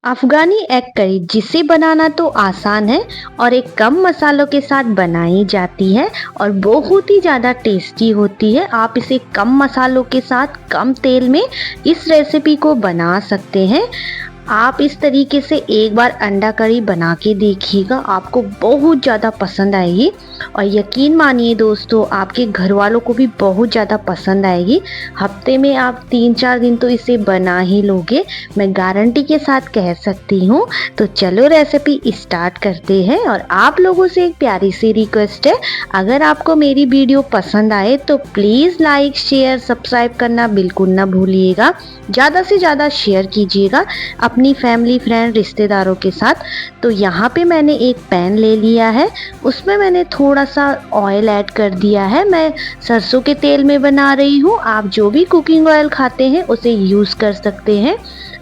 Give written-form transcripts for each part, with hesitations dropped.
अफगानी egg curry जिसे बनाना तो आसान है और एक कम मसालों के साथ बनाई जाती है और बहुत ही ज़्यादा टेस्टी होती है। आप इसे कम मसालों के साथ कम तेल में इस रेसिपी को बना सकते हैं। आप इस तरीके से एक बार अंडा करी बना के देखिएगा, आपको बहुत ज़्यादा पसंद आएगी और यकीन मानिए दोस्तों, आपके घर वालों को भी बहुत ज़्यादा पसंद आएगी। हफ्ते में आप 3-4 दिन तो इसे बना ही लोगे, मैं गारंटी के साथ कह सकती हूँ। तो चलो रेसिपी स्टार्ट करते हैं। और आप लोगों से एक प्यारी सी रिक्वेस्ट है, अगर आपको मेरी वीडियो पसंद आए तो प्लीज़ लाइक शेयर सब्सक्राइब करना बिल्कुल ना भूलिएगा। ज़्यादा से ज़्यादा शेयर कीजिएगा अपनी फैमिली फ्रेंड रिश्तेदारों के साथ। तो यहाँ पे मैंने एक पैन ले लिया है, उसमें मैंने थोड़ा सा ऑयल ऐड कर दिया है। मैं सरसों के तेल में बना रही हूँ, आप जो भी कुकिंग ऑयल खाते हैं उसे यूज़ कर सकते हैं।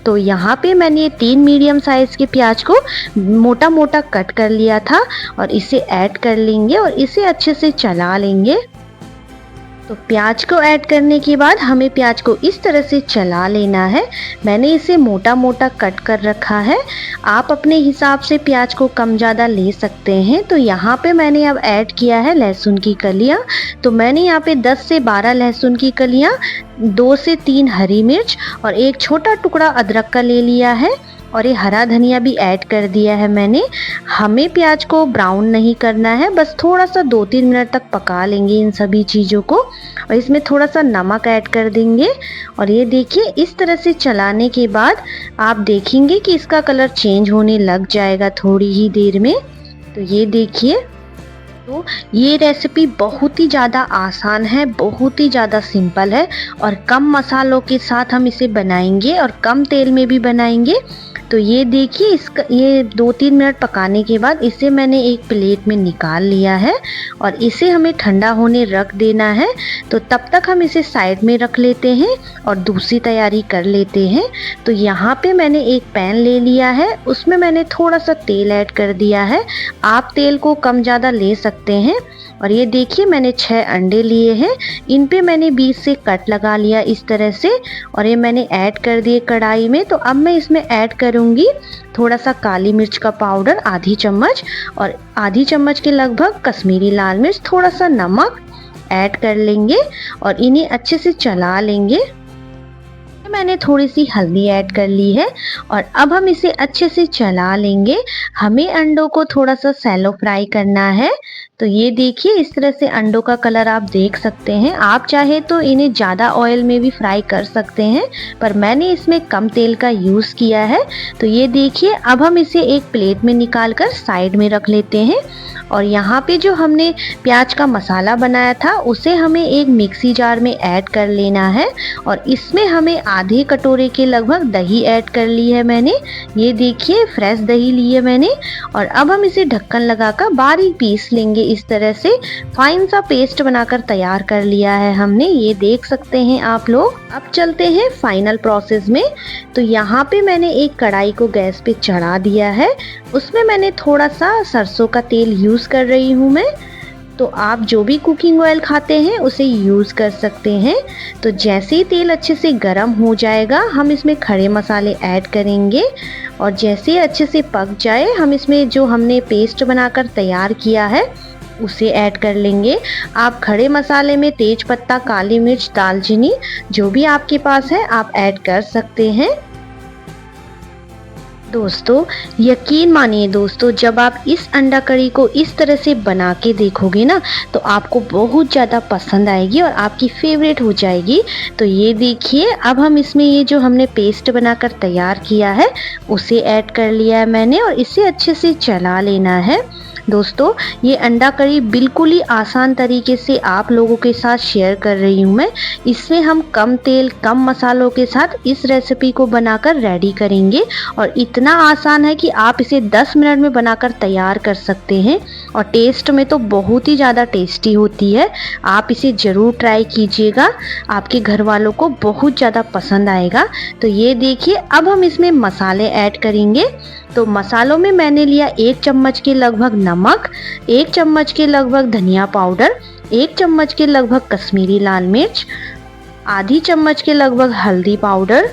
तो यहाँ पे मैंने 3 मीडियम साइज़ के प्याज को मोटा मोटा कट कर लिया था और इसे ऐड कर लेंगे और इसे अच्छे से चला लेंगे। तो प्याज को ऐड करने के बाद हमें प्याज को इस तरह से चला लेना है। मैंने इसे मोटा मोटा कट कर रखा है, आप अपने हिसाब से प्याज को कम ज़्यादा ले सकते हैं। तो यहाँ पे मैंने अब ऐड किया है लहसुन की कलियाँ। तो मैंने यहाँ पे 10 से 12 लहसुन की कलियाँ, 2 से 3 हरी मिर्च और एक छोटा टुकड़ा अदरक का ले लिया है और ये हरा धनिया भी ऐड कर दिया है मैंने। हमें प्याज को ब्राउन नहीं करना है, बस थोड़ा सा 2-3 मिनट तक पका लेंगे इन सभी चीज़ों को और इसमें थोड़ा सा नमक ऐड कर देंगे। और ये देखिए, इस तरह से चलाने के बाद आप देखेंगे कि इसका कलर चेंज होने लग जाएगा थोड़ी ही देर में। तो ये देखिए, तो ये रेसिपी बहुत ही ज़्यादा आसान है, बहुत ही ज़्यादा सिंपल है और कम मसालों के साथ हम इसे बनाएंगे और कम तेल में भी बनाएंगे। तो ये देखिए, इसका ये 2-3 मिनट पकाने के बाद इसे मैंने एक प्लेट में निकाल लिया है और इसे हमें ठंडा होने रख देना है। तो तब तक हम इसे साइड में रख लेते हैं और दूसरी तैयारी कर लेते हैं। तो यहाँ पे मैंने एक पैन ले लिया है, उसमें मैंने थोड़ा सा तेल ऐड कर दिया है। आप तेल को कम ज़्यादा ले सकते हैं। और ये देखिए, मैंने 6 अंडे लिए हैं, इन पे मैंने बीच से कट लगा लिया इस तरह से और ये मैंने ऐड कर दिए कढ़ाई में। तो अब मैं इसमें ऐड करूँगी थोड़ा सा काली मिर्च का पाउडर आधी चम्मच और आधी चम्मच के लगभग कश्मीरी लाल मिर्च, थोड़ा सा नमक ऐड कर लेंगे और इन्हें अच्छे से चला लेंगे। मैंने थोड़ी सी हल्दी ऐड कर ली है और अब हम इसे अच्छे से चला लेंगे। हमें अंडों को थोड़ा सा सैलो फ्राई करना है। तो ये देखिए, इस तरह से अंडों का कलर आप देख सकते हैं। आप चाहे तो इन्हें ज़्यादा ऑयल में भी फ्राई कर सकते हैं, पर मैंने इसमें कम तेल का यूज़ किया है। तो ये देखिए, अब हम इसे एक प्लेट में निकाल कर साइड में रख लेते हैं। और यहाँ पे जो हमने प्याज का मसाला बनाया था उसे हमें एक मिक्सी जार में ऐड कर लेना है और इसमें हमें आधे कटोरे के लगभग दही ऐड कर ली है मैंने। ये देखिए, फ्रेश दही ली है मैंने और अब हम इसे ढक्कन लगाकर बारीक पीस लेंगे। इस तरह से फाइन सा पेस्ट बनाकर तैयार कर लिया है हमने, ये देख सकते हैं आप लोग। अब चलते हैं फाइनल प्रोसेस में। तो यहाँ पे मैंने एक कढ़ाई को गैस पे चढ़ा दिया है, उसमें मैंने थोड़ा सा सरसों का तेल यूज़ कर रही हूँ मैं। तो आप जो भी कुकिंग ऑयल खाते हैं उसे यूज़ कर सकते हैं। तो जैसे ही तेल अच्छे से गर्म हो जाएगा, हम इसमें खड़े मसाले ऐड करेंगे और जैसे ही अच्छे से पक जाए, हम इसमें जो हमने पेस्ट बनाकर तैयार किया है उसे ऐड कर लेंगे। आप खड़े मसाले में तेज पत्ता, काली मिर्च, दालचीनी जो भी आपके पास है आप ऐड कर सकते हैं। दोस्तों, यकीन मानिए दोस्तों, जब आप इस अंडा करी को इस तरह से बना के देखोगे ना, तो आपको बहुत ज़्यादा पसंद आएगी और आपकी फेवरेट हो जाएगी। तो ये देखिए, अब हम इसमें ये जो हमने पेस्ट बनाकर तैयार किया है उसे ऐड कर लिया है मैंने और इसे अच्छे से चला लेना है। दोस्तों, ये अंडा करी बिल्कुल ही आसान तरीके से आप लोगों के साथ शेयर कर रही हूँ मैं। इसमें हम कम तेल कम मसालों के साथ इस रेसिपी को बनाकर रेडी करेंगे और इतना आसान है कि आप इसे 10 मिनट में बनाकर तैयार कर सकते हैं और टेस्ट में तो बहुत ही ज़्यादा टेस्टी होती है। आप इसे ज़रूर ट्राई कीजिएगा, आपके घर वालों को बहुत ज़्यादा पसंद आएगा। तो ये देखिए, अब हम इसमें मसाले ऐड करेंगे। तो मसालों में मैंने लिया 1 चम्मच के लगभग नमक, 1 चम्मच के लगभग धनिया पाउडर, 1 चम्मच के लगभग कश्मीरी लाल मिर्च, आधी चम्मच के लगभग हल्दी पाउडर,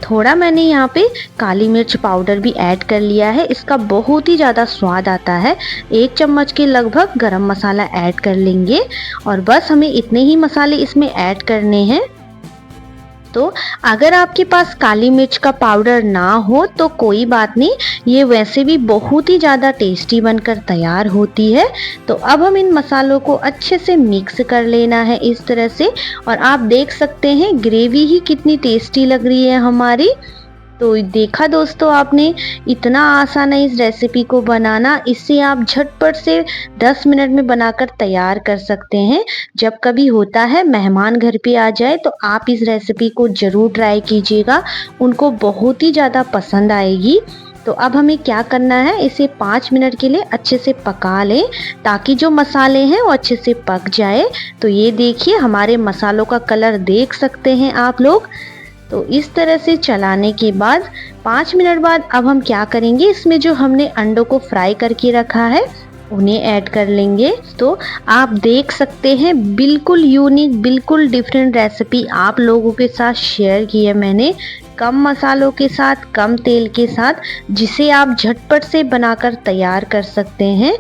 थोड़ा मैंने यहाँ पे काली मिर्च पाउडर भी ऐड कर लिया है, इसका बहुत ही ज़्यादा स्वाद आता है। 1 चम्मच के लगभग गरम मसाला ऐड कर लेंगे और बस हमें इतने ही मसाले इसमें ऐड करने हैं। तो अगर आपके पास काली मिर्च का पाउडर ना हो तो कोई बात नहीं, ये वैसे भी बहुत ही ज़्यादा टेस्टी बनकर तैयार होती है। तो अब हम इन मसालों को अच्छे से मिक्स कर लेना है इस तरह से, और आप देख सकते हैं ग्रेवी ही कितनी टेस्टी लग रही है हमारी। तो देखा दोस्तों आपने, इतना आसान है इस रेसिपी को बनाना। इससे आप झटपट से 10 मिनट में बनाकर तैयार कर सकते हैं। जब कभी होता है मेहमान घर पे आ जाए तो आप इस रेसिपी को ज़रूर ट्राई कीजिएगा, उनको बहुत ही ज़्यादा पसंद आएगी। तो अब हमें क्या करना है, इसे 5 मिनट के लिए अच्छे से पका लें ताकि जो मसाले हैं वो अच्छे से पक जाए। तो ये देखिए हमारे मसालों का कलर देख सकते हैं आप लोग। तो इस तरह से चलाने के बाद 5 मिनट बाद अब हम क्या करेंगे, इसमें जो हमने अंडों को फ्राई करके रखा है उन्हें ऐड कर लेंगे। तो आप देख सकते हैं बिल्कुल यूनिक, बिल्कुल डिफरेंट रेसिपी आप लोगों के साथ शेयर की है मैंने, कम मसालों के साथ, कम तेल के साथ, जिसे आप झटपट से बनाकर तैयार कर सकते हैं।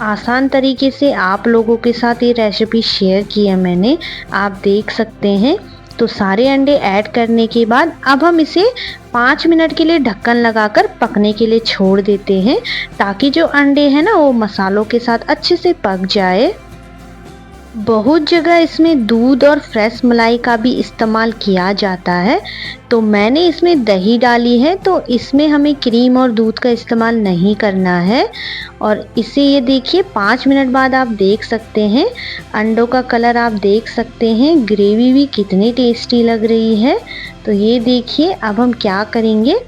आसान तरीके से आप लोगों के साथ ये रेसिपी शेयर की है मैंने, आप देख सकते हैं। तो सारे अंडे ऐड करने के बाद अब हम इसे 5 मिनट के लिए ढक्कन लगाकर पकने के लिए छोड़ देते हैं ताकि जो अंडे हैं ना वो मसालों के साथ अच्छे से पक जाए। बहुत जगह इसमें दूध और फ्रेश मलाई का भी इस्तेमाल किया जाता है, तो मैंने इसमें दही डाली है, तो इसमें हमें क्रीम और दूध का इस्तेमाल नहीं करना है। और इसे ये देखिए 5 मिनट बाद आप देख सकते हैं अंडों का कलर आप देख सकते हैं, ग्रेवी भी कितनी टेस्टी लग रही है। तो ये देखिए अब हम क्या करेंगे,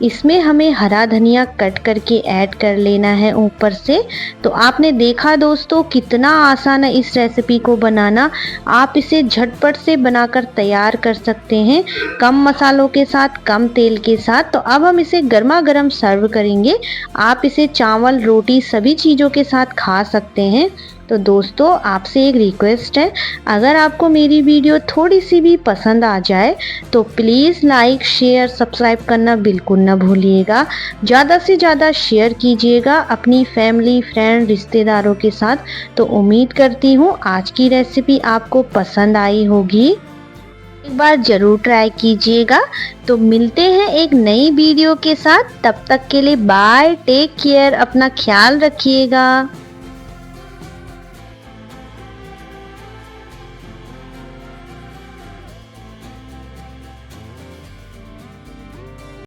इसमें हमें हरा धनिया कट करके ऐड कर लेना है ऊपर से। तो आपने देखा दोस्तों कितना आसान है इस रेसिपी को बनाना, आप इसे झटपट से बनाकर तैयार कर सकते हैं कम मसालों के साथ, कम तेल के साथ। तो अब हम इसे गर्मा गर्म सर्व करेंगे, आप इसे चावल, रोटी सभी चीज़ों के साथ खा सकते हैं। तो दोस्तों आपसे एक रिक्वेस्ट है, अगर आपको मेरी वीडियो थोड़ी सी भी पसंद आ जाए तो प्लीज़ लाइक, शेयर, सब्सक्राइब करना बिल्कुल ना भूलिएगा। ज़्यादा से ज़्यादा शेयर कीजिएगा अपनी फैमिली, फ्रेंड, रिश्तेदारों के साथ। तो उम्मीद करती हूँ आज की रेसिपी आपको पसंद आई होगी, एक बार ज़रूर ट्राई कीजिएगा। तो मिलते हैं एक नई वीडियो के साथ, तब तक के लिए बाय, टेक केयर, अपना ख्याल रखिएगा।